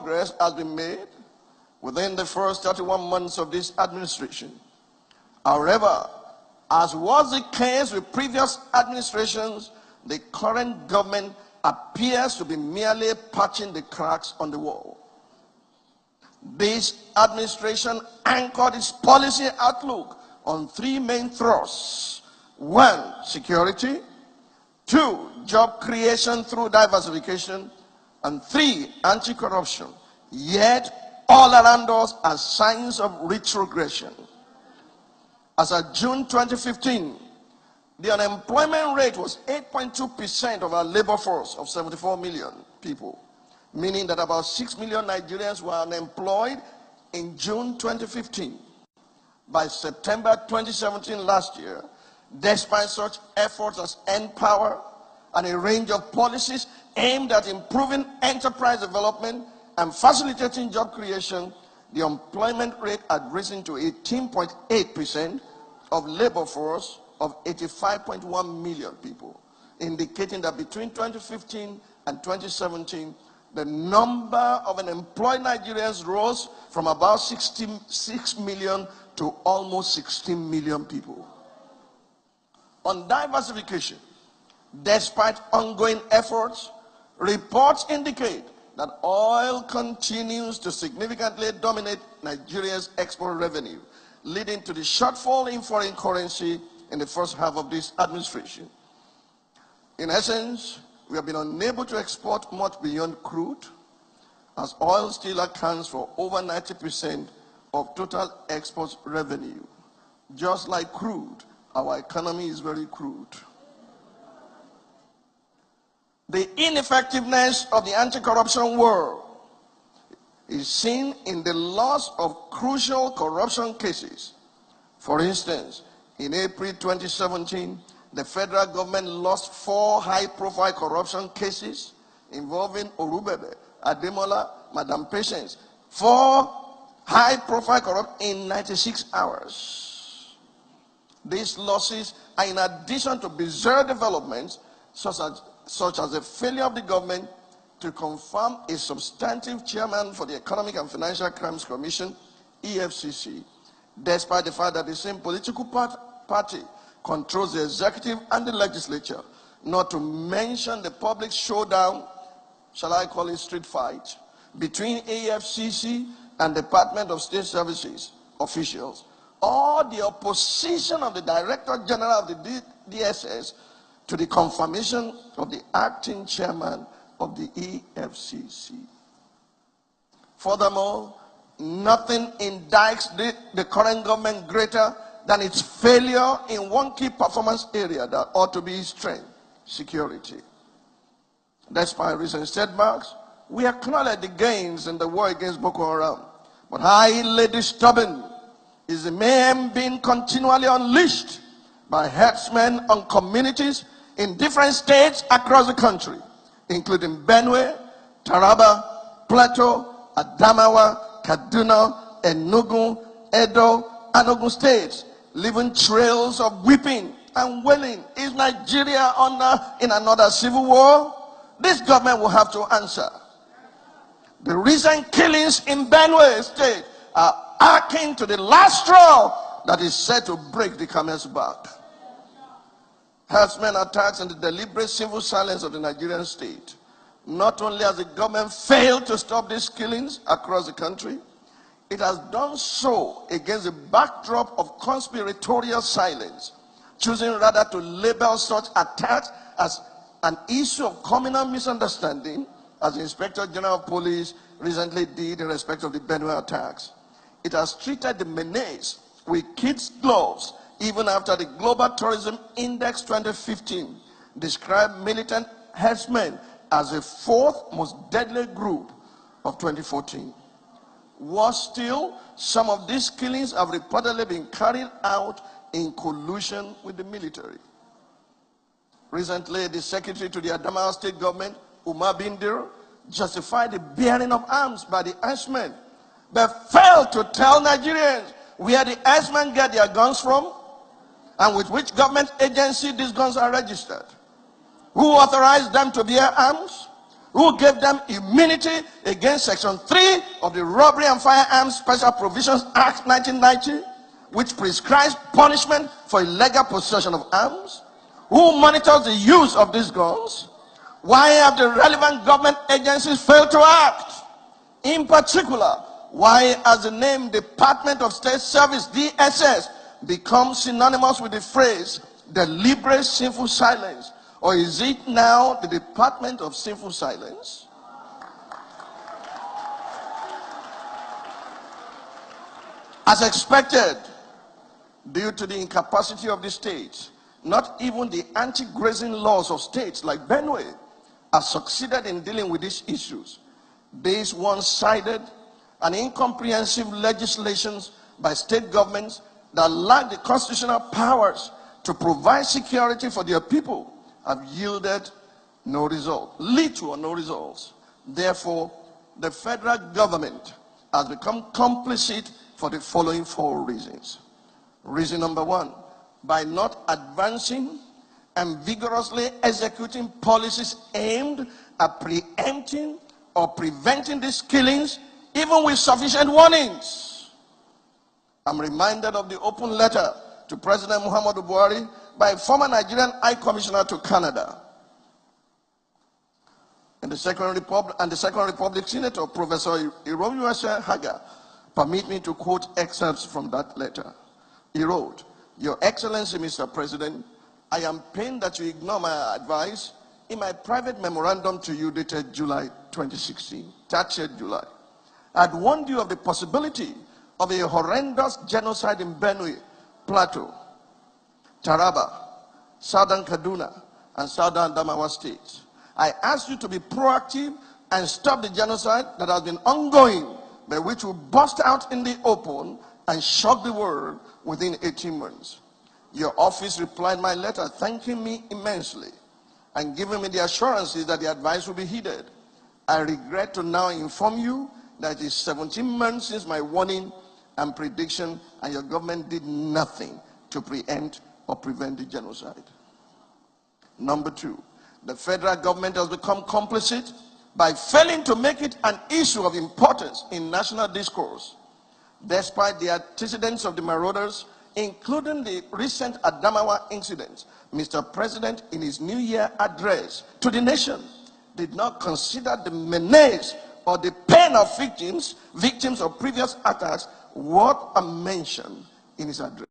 progress has been made within the first 31 months of this administration. However, as was the case with previous administrations, the current government appears to be merely patching the cracks on the wall. This administration anchored its policy outlook on three main thrusts. 1, security. 2, job creation through diversification. And 3, anti-corruption. Yet, all around us are signs of retrogression. As of June 2015, the unemployment rate was 8.2% of our labor force of 74 million people, meaning that about 6 million Nigerians were unemployed in June 2015. By September 2017 last year, despite such efforts as N-Power and a range of policies aimed at improving enterprise development and facilitating job creation, the unemployment rate had risen to 18.8% of labor force of 85.1 million people, indicating that between 2015 and 2017, the number of unemployed Nigerians rose from about 66 million to almost 16 million people. On diversification, despite ongoing efforts, reports indicate that oil continues to significantly dominate Nigeria's export revenue, leading to the shortfall in foreign currency in the first half of this administration. In essence, we have been unable to export much beyond crude, as oil still accounts for over 90% of total export revenue. Just like crude, our economy is very crude. The ineffectiveness of the anti-corruption war is seen in the loss of crucial corruption cases. For instance, in April 2017, the federal government lost 4 high-profile corruption cases involving Orubebe, Ademola, Madam Patience. 4 high-profile corruption in 96 hours. These losses are in addition to bizarre developments such as the failure of the government to confirm a substantive chairman for the Economic and Financial Crimes Commission, EFCC, despite the fact that the same political party controls the executive and the legislature, not to mention the public showdown, shall I call it street fight, between EFCC and Department of State Services officials, or the opposition of the Director General of the DSS to the confirmation of the acting chairman of the EFCC. Furthermore, nothing indicts the current government greater than its failure in one key performance area that ought to be its strength: security. Despite recent setbacks, we acknowledge the gains in the war against Boko Haram, but highly disturbing is the mayhem being continually unleashed by herdsmen on communities in different states across the country, including Benue, Taraba, Plateau, Adamawa, Kaduna, Enugu, Edo, and Ogun states, leaving trails of weeping and wailing. Is Nigeria in another civil war? This government will have to answer. The recent killings in Benue state are akin to the last straw that is set to break the camel's back. Herdsmen attacks and the deliberate civil silence of the Nigerian state. Not only has the government failed to stop these killings across the country, it has done so against the backdrop of conspiratorial silence, choosing rather to label such attacks as an issue of communal misunderstanding, as the Inspector General of Police recently did in respect of the Benue attacks. It has treated the menace with kids' gloves, even after the Global Tourism Index 2015 described militant herdsmen as the 4th most deadly group of 2014. Worse still, some of these killings have reportedly been carried out in collusion with the military. Recently, the secretary to the Adamawa state government, Umar Bindir, justified the bearing of arms by the herdsmen, but failed to tell Nigerians where the herdsmen get their guns from and with which government agency these guns are registered. Who authorized them to bear arms? who gave them immunity against Section 3 of the Robbery and Firearms Special Provisions Act 1990, which prescribes punishment for illegal possession of arms? Who monitors the use of these guns? Why have the relevant government agencies failed to act? In particular, why has the name Department of State Service, DSS, become synonymous with the phrase deliberate sinful silence? Or is it now the Department of Sinful Silence? As expected, due to the incapacity of the states, not even the anti-grazing laws of states like Benue have succeeded in dealing with these issues. These one-sided and incomprehensive legislations by state governments that lack the constitutional powers to provide security for their people have yielded no result, little or no results. Therefore, the federal government has become complicit for the following 4 reasons. Reason number 1, by not advancing and vigorously executing policies aimed at preempting or preventing these killings, even with sufficient warnings. I'm reminded of the open letter to President Muhammadu Buhari by a former Nigerian High Commissioner to Canada. And the Second Republic Senator, Professor Iromuwase Haga, permit me to quote excerpts from that letter. He wrote, "Your Excellency, Mr. President, I am pained that you ignore my advice in my private memorandum to you dated July 2016, 30th July. I had warned you of the possibility of a horrendous genocide in Benue, Plateau, Taraba, Southern Kaduna, and Southern Adamawa states. I asked you to be proactive and stop the genocide that has been ongoing, but which will burst out in the open and shock the world within 18 months. Your office replied my letter thanking me immensely and giving me the assurances that the advice will be heeded. I regret to now inform you that it is 17 months since my warning and prediction, and your government did nothing to preempt or prevent the genocide." Number 2, the federal government has become complicit by failing to make it an issue of importance in national discourse. Despite the antecedents of the marauders, including the recent Adamawa incident, Mr. President, in his New Year address to the nation, did not consider the menace or the pain of victims of previous attacks worth a mention in his address.